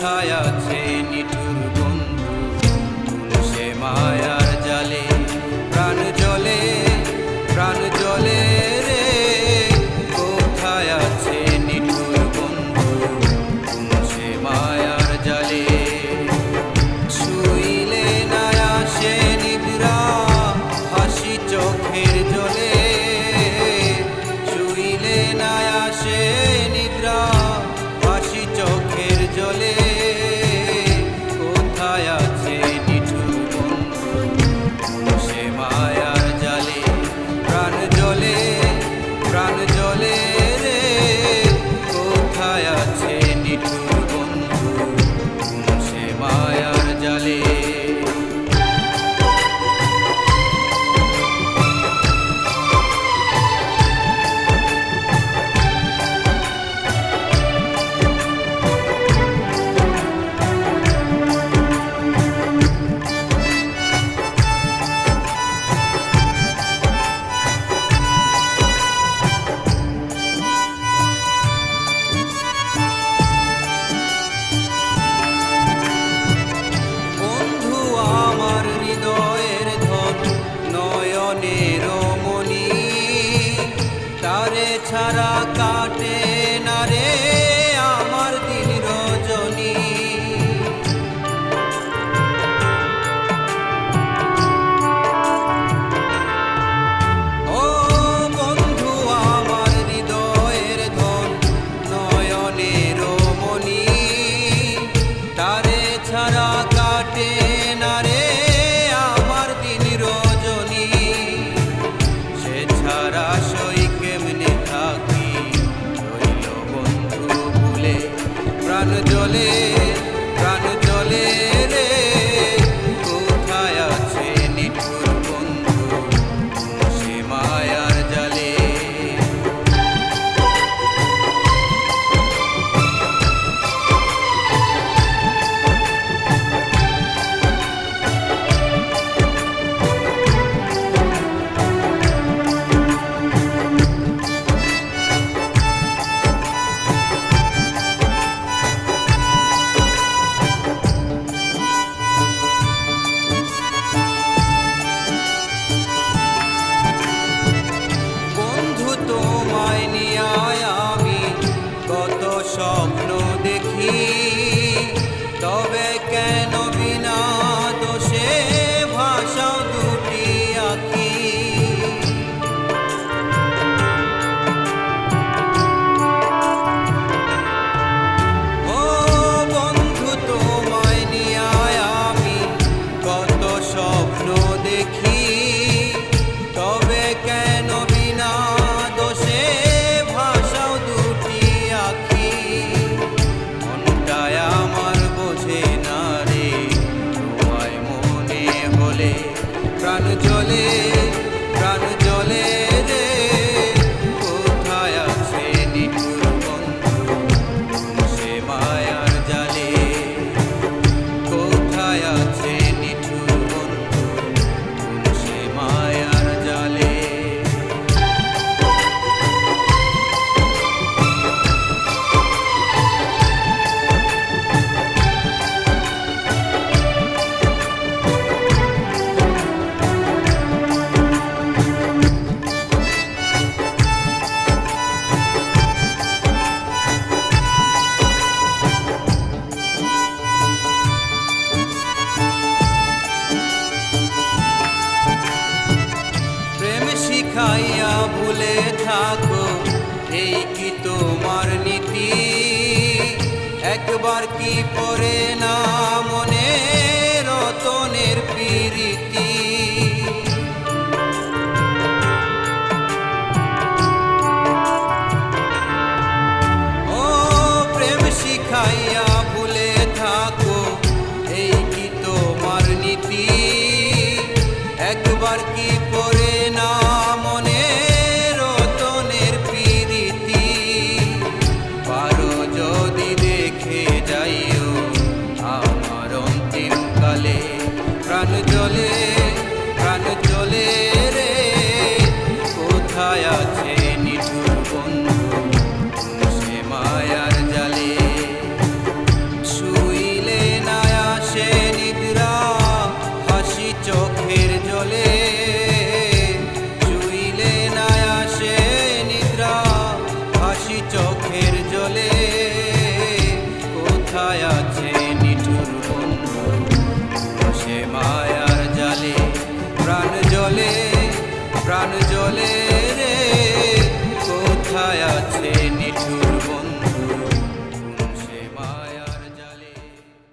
কোথায় আছে নিঠুর বন্ধু সে মায়ার জালে প্রাণ জলে রে কোথায় আছে নিঠুর বন্ধু সে মায়ার জালে শুইলে না আসে নিদ্রা হাসি চোখের জলে শুইলে না আসে নিদ্রা হাসি চোখের জলে কোথায় আছে নিঠুর বন্ধু সে মায়ার জালে প্রাণ জলে রে কোথায় আছে নিঠুর বন্ধু সে মায়ার জালে তারে ছাড়া কাটে না রে আমার দিন রজনী ও বন্ধু আমার হৃদয়ের ধন নয়নের মণি তারে ছাড়া কাটে না রে আমার দিন রজনী সে ছাড়া কেমনে থাকি রইল বন্ধু ভুলে প্রাণ জলে রে কোথায় আছে নিঠুর বন্ধু সে মায়ার জালে তোমায় নিয়ে আমি কত স্বপ্ন দেখি তবে কেন বিনা দোষে ভাষাও দুটি আঁকি ও বন্ধু তোমায় নিয়ে আমি কত স্বপ্ন দেখি তবে কেন বিনা দোষে ভাষাও দুটি আঁকি মনটায় আমার বোঝে না রে তোমায় মনে হলে প্রাণ জলে রে কোথায় আছে নিঠুর বন্ধু সে মায়ার জালে কোথায় আছে নিঠুর বন্ধু সে মায়ার জালে শিখাইয়া ভুলে থাকো এই কি তোমার নীতি একবার কি পড়ে না মনে রতনের প্রীতি ও প্রেম শিখাইয়া ভুলে থাকো এই কি তোমার নীতি একবার কি পড়ে না মনে রতনের প্রীতি পারো যদি দেখে যাইও আমার প্রাণ জ্বলে